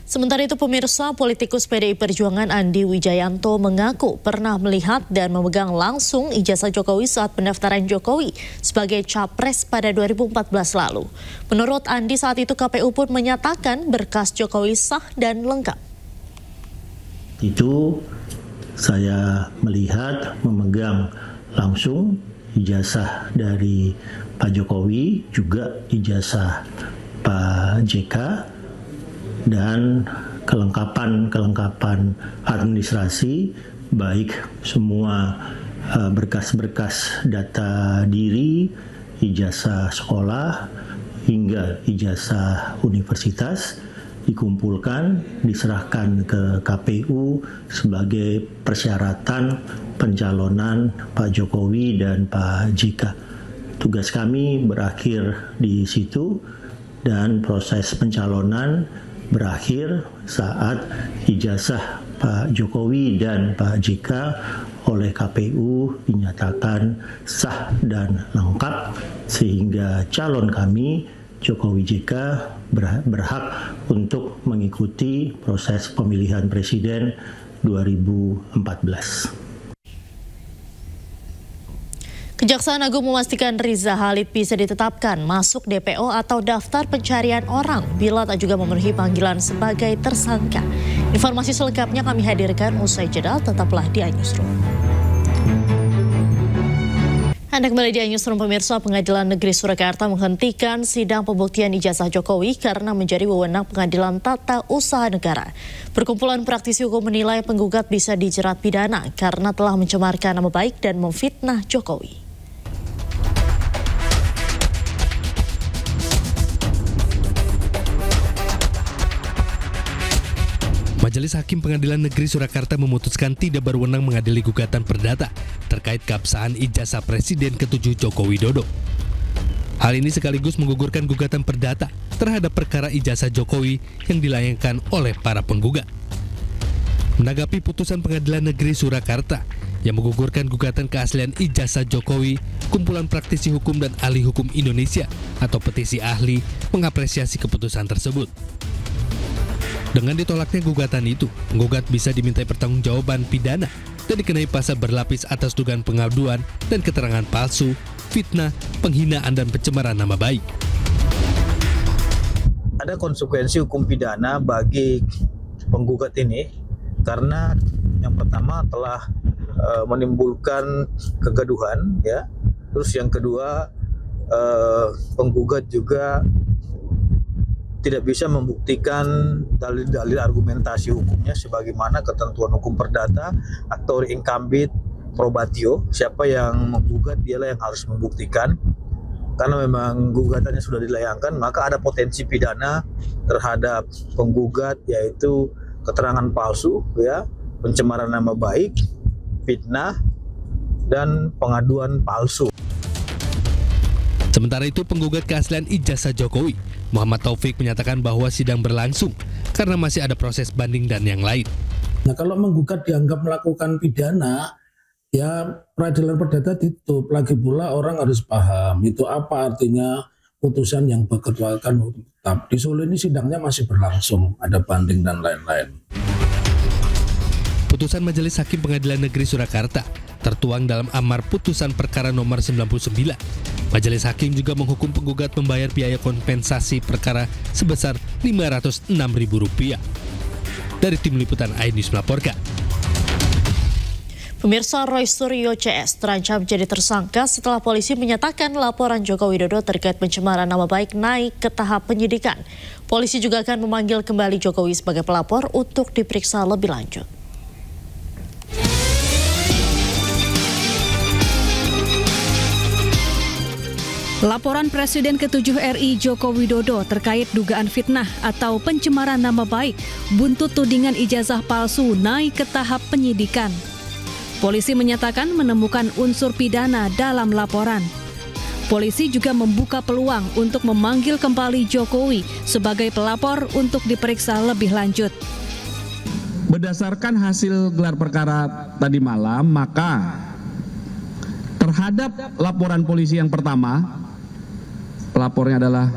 Sementara itu pemirsa, politikus PDI Perjuangan Andi Wijayanto mengaku pernah melihat dan memegang langsung ijazah Jokowi saat pendaftaran Jokowi sebagai capres pada 2014 lalu. Menurut Andi, saat itu KPU pun menyatakan berkas Jokowi sah dan lengkap. Itu saya melihat memegang langsung ijazah dari Pak Jokowi, juga ijazah Pak JK, dan kelengkapan administrasi, baik semua berkas-berkas data diri, ijazah sekolah, hingga ijazah universitas dikumpulkan, diserahkan ke KPU sebagai persyaratan pencalonan Pak Jokowi dan Pak JK. Tugas kami berakhir di situ dan proses pencalonan berakhir saat ijazah Pak Jokowi dan Pak JK oleh KPU dinyatakan sah dan lengkap, sehingga calon kami Jokowi JK berhak untuk mengikuti proses pemilihan presiden 2014. Kejaksaan Agung memastikan Riza Khalid bisa ditetapkan masuk DPO atau daftar pencarian orang bila tak juga memenuhi panggilan sebagai tersangka. Informasi selengkapnya kami hadirkan usai jeda, tetaplah di iNewsroom. Anda kembali di iNewsroom pemirsa. Pengadilan Negeri Surakarta menghentikan sidang pembuktian ijazah Jokowi karena menjadi wewenang Pengadilan Tata Usaha Negara. Perkumpulan praktisi hukum menilai penggugat bisa dijerat pidana karena telah mencemarkan nama baik dan memfitnah Jokowi. Majelis Hakim Pengadilan Negeri Surakarta memutuskan tidak berwenang mengadili gugatan perdata terkait keabsahan ijazah Presiden ke-7 Joko Widodo. Hal ini sekaligus menggugurkan gugatan perdata terhadap perkara ijazah Jokowi yang dilayangkan oleh para penggugat. Menanggapi putusan Pengadilan Negeri Surakarta yang menggugurkan gugatan keaslian ijazah Jokowi, kumpulan praktisi hukum dan ahli hukum Indonesia atau petisi ahli mengapresiasi keputusan tersebut. Dengan ditolaknya gugatan itu, penggugat bisa dimintai pertanggungjawaban pidana dan dikenai pasal berlapis atas dugaan pengaduan dan keterangan palsu, fitnah, penghinaan, dan pencemaran nama baik. Ada konsekuensi hukum pidana bagi penggugat ini karena yang pertama telah menimbulkan kegaduhan, ya. Terus yang kedua, penggugat juga tidak bisa membuktikan dalil-dalil argumentasi hukumnya sebagaimana ketentuan hukum perdata aktor incumbit probatio. Siapa yang menggugat dialah yang harus membuktikan. Karena memang gugatannya sudah dilayangkan, maka ada potensi pidana terhadap penggugat, yaitu keterangan palsu, ya, pencemaran nama baik, fitnah, dan pengaduan palsu. Sementara itu, penggugat keaslian ijazah Jokowi, Muhammad Taufik, menyatakan bahwa sidang berlangsung karena masih ada proses banding dan yang lain. Nah, kalau menggugat dianggap melakukan pidana, ya peradilan perdata ditutup. Lagi pula orang harus paham itu apa artinya putusan yang berkekuatan hukum tetap. Di Solo ini sidangnya masih berlangsung, ada banding dan lain-lain. Putusan Majelis Hakim Pengadilan Negeri Surakarta tertuang dalam amar putusan perkara nomor 99. Majelis Hakim juga menghukum penggugat membayar biaya kompensasi perkara sebesar Rp506.000. Dari tim liputan iNews melaporkan. Pemirsa, Roy Suryo CS terancam jadi tersangka setelah polisi menyatakan laporan Joko Widodo terkait pencemaran nama baik naik ke tahap penyidikan. Polisi juga akan memanggil kembali Jokowi sebagai pelapor untuk diperiksa lebih lanjut. Laporan Presiden ke-7 RI Joko Widodo terkait dugaan fitnah atau pencemaran nama baik buntut tudingan ijazah palsu naik ke tahap penyidikan. Polisi menyatakan menemukan unsur pidana dalam laporan. Polisi juga membuka peluang untuk memanggil kembali Jokowi sebagai pelapor untuk diperiksa lebih lanjut. Berdasarkan hasil gelar perkara tadi malam, maka terhadap laporan polisi yang pertama, pelapornya adalah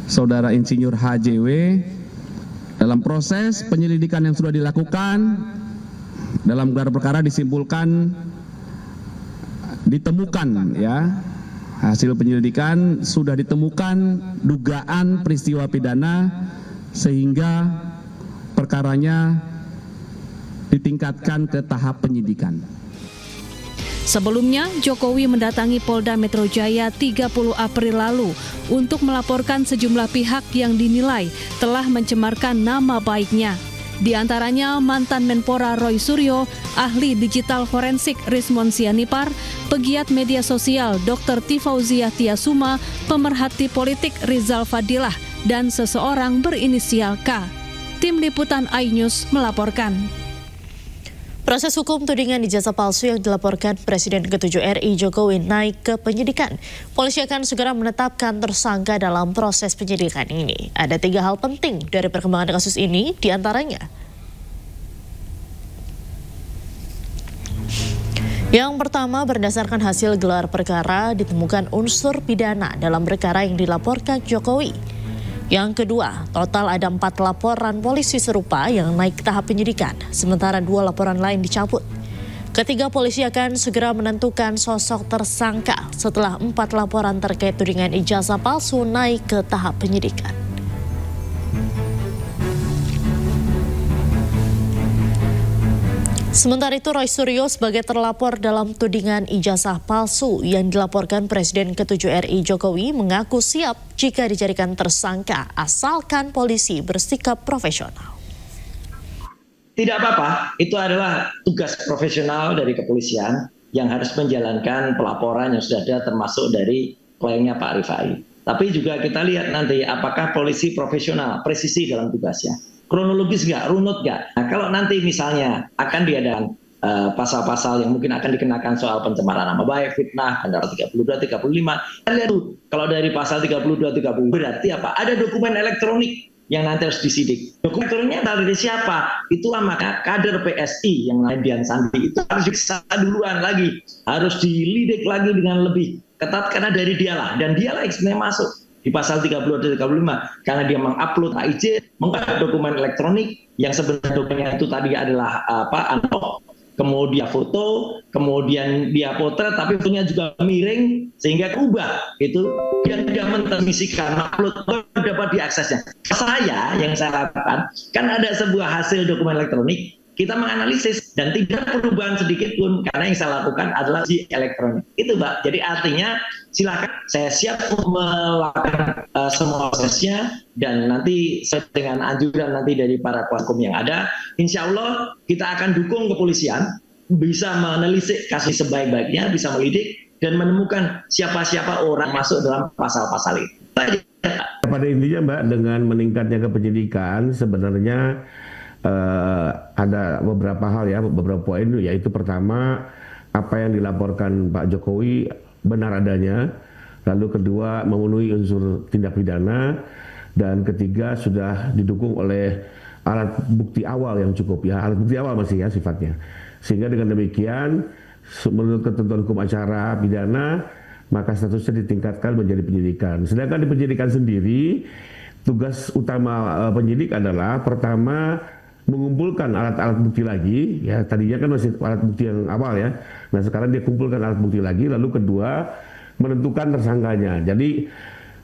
Saudara Insinyur HJW dalam proses penyelidikan yang sudah dilakukan, dalam gelar perkara disimpulkan, ditemukan ya, hasil penyelidikan sudah ditemukan dugaan peristiwa pidana sehingga perkaranya ditingkatkan ke tahap penyidikan. Sebelumnya, Jokowi mendatangi Polda Metro Jaya 30 April lalu untuk melaporkan sejumlah pihak yang dinilai telah mencemarkan nama baiknya. Di antaranya mantan Menpora Roy Suryo, ahli digital forensik Rismon Sianipar, pegiat media sosial Dr. Tifauziah Tiasuma, pemerhati politik Rizal Fadilah, dan seseorang berinisial K. Tim Liputan iNews melaporkan. Proses hukum tudingan ijazah palsu yang dilaporkan Presiden ke-7 RI Jokowi naik ke penyidikan. Polisi akan segera menetapkan tersangka dalam proses penyidikan ini. Ada 3 hal penting dari perkembangan kasus ini, diantaranya. Yang pertama, berdasarkan hasil gelar perkara, ditemukan unsur pidana dalam perkara yang dilaporkan Jokowi. Yang kedua, total ada 4 laporan polisi serupa yang naik ke tahap penyidikan, sementara 2 laporan lain dicabut. Ketiga, polisi akan segera menentukan sosok tersangka setelah 4 laporan terkait tudingan ijazah palsu naik ke tahap penyidikan. Sementara itu, Roy Suryo sebagai terlapor dalam tudingan ijazah palsu yang dilaporkan Presiden ke-7 RI Jokowi mengaku siap jika dijadikan tersangka asalkan polisi bersikap profesional. Tidak apa-apa, itu adalah tugas profesional dari kepolisian yang harus menjalankan pelaporan yang sudah ada termasuk dari kliennya Pak Rifai. Tapi juga kita lihat nanti apakah polisi profesional, presisi dalam tugasnya. Kronologis nggak, runut nggak. Nah, kalau nanti misalnya akan diadakan pasal-pasal yang mungkin akan dikenakan soal pencemaran nama baik, fitnah, antara 32, 35. Kita lihat tuh, kalau dari pasal 32, 30 berarti apa? Ada dokumen elektronik yang nanti harus disidik. Dokumen elektroniknya dari siapa? Itulah maka kader PSI yang lain Dian Sandi itu harus diperiksa duluan lagi, harus dilidik lagi dengan lebih ketat karena dari dialah, dan dialah yang sebenarnya masuk di pasal 30 dan 35 karena dia mengupload izin, mengupload dokumen elektronik yang sebenarnya dokumennya itu tadi adalah analog, kemudian foto, kemudian dia potret tapi fotonya juga miring sehingga ubah itu dia tidak mentransmisikan, upload dapat diaksesnya. Yang saya lakukan kan ada sebuah hasil dokumen elektronik, kita menganalisis dan tidak perubahan sedikit pun karena yang saya lakukan adalah uji elektronik. Itu Mbak. Jadi artinya silakan, saya siap melakukan semua prosesnya dan nanti dengan anjuran nanti dari para kuasa hukum yang ada, insya Allah kita akan dukung kepolisian bisa menelisik kasus sebaik-baiknya, bisa melidik dan menemukan siapa-siapa orang masuk dalam pasal-pasal itu. Pada intinya Mbak, dengan meningkatnya kepenyidikan sebenarnya ada beberapa hal ya, beberapa poin, yaitu pertama apa yang dilaporkan Pak Jokowi benar adanya, lalu kedua memenuhi unsur tindak pidana, dan ketiga sudah didukung oleh alat bukti awal yang cukup ya, alat bukti awal masih ya sifatnya, sehingga dengan demikian menurut ketentuan hukum acara pidana maka statusnya ditingkatkan menjadi penyidikan. Sedangkan di penyidikan sendiri tugas utama penyidik adalah pertama mengumpulkan alat-alat bukti lagi, ya tadinya kan masih alat bukti yang awal ya, nah sekarang dia kumpulkan alat bukti lagi, lalu kedua menentukan tersangkanya. Jadi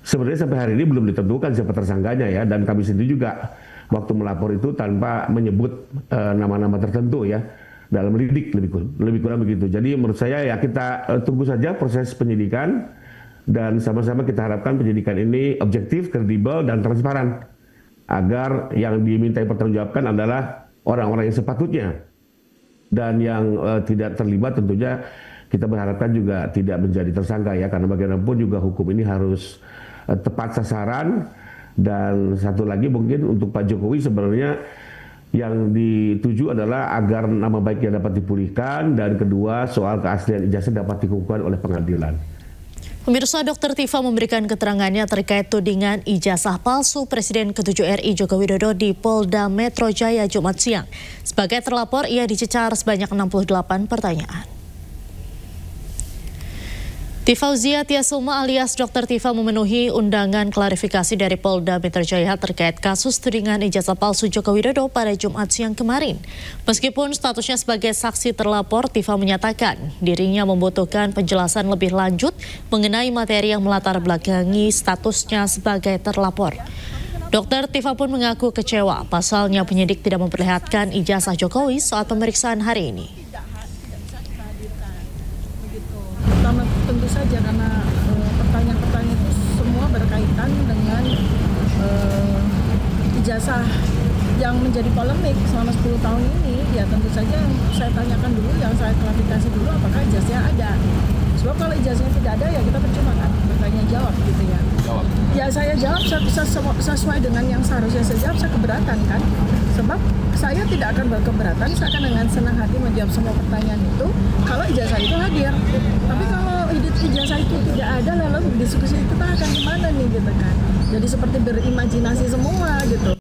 sebenarnya sampai hari ini belum ditentukan siapa tersangkanya ya, dan kami sendiri juga waktu melapor itu tanpa menyebut nama-nama tertentu ya, dalam lidik lebih kurang begitu. Jadi menurut saya ya kita tunggu saja proses penyidikan dan sama-sama kita harapkan penyidikan ini objektif, kredibel dan transparan, agar yang dimintai pertanggungjawabkan adalah orang-orang yang sepatutnya, dan yang tidak terlibat tentunya kita berharapkan juga tidak menjadi tersangka ya, karena bagaimanapun juga hukum ini harus tepat sasaran. Dan satu lagi mungkin untuk Pak Jokowi sebenarnya yang dituju adalah agar nama baiknya dapat dipulihkan, dan kedua soal keaslian ijazah dapat dikukuhkan oleh pengadilan. Pemirsa, Dr. Tifa memberikan keterangannya terkait tudingan ijazah palsu Presiden ke-7 RI Joko Widodo di Polda Metro Jaya Jumat siang. Sebagai terlapor, ia dicecar sebanyak 68 pertanyaan. Tifauzia Tiasuma alias Dr. Tifa memenuhi undangan klarifikasi dari Polda Metro Jaya terkait kasus tudingan ijazah palsu Joko Widodo pada Jumat siang kemarin. Meskipun statusnya sebagai saksi terlapor, Tifa menyatakan dirinya membutuhkan penjelasan lebih lanjut mengenai materi yang melatar belakangi statusnya sebagai terlapor. Dr. Tifa pun mengaku kecewa, pasalnya penyidik tidak memperlihatkan ijazah Jokowi saat pemeriksaan hari ini. Tentu saja karena pertanyaan-pertanyaan itu semua berkaitan dengan ijazah yang menjadi polemik selama 10 tahun ini. Ya tentu saja yang saya tanyakan dulu, yang saya klarifikasi dulu apakah ijazahnya ada. Sebab kalau ijazahnya tidak ada ya kita percuma kan bertanya jawab gitu ya. Ya saya jawab sesuai dengan yang seharusnya saya jawab, saya keberatan kan. Sebab saya tidak akan berkeberatan, saya akan dengan senang hati menjawab semua pertanyaan itu kalau ijazah itu hadir. Tapi kalau ijazah itu tidak ada, lalu diskusi kita akan kemana nih gitu kan. Jadi seperti berimajinasi semua gitu.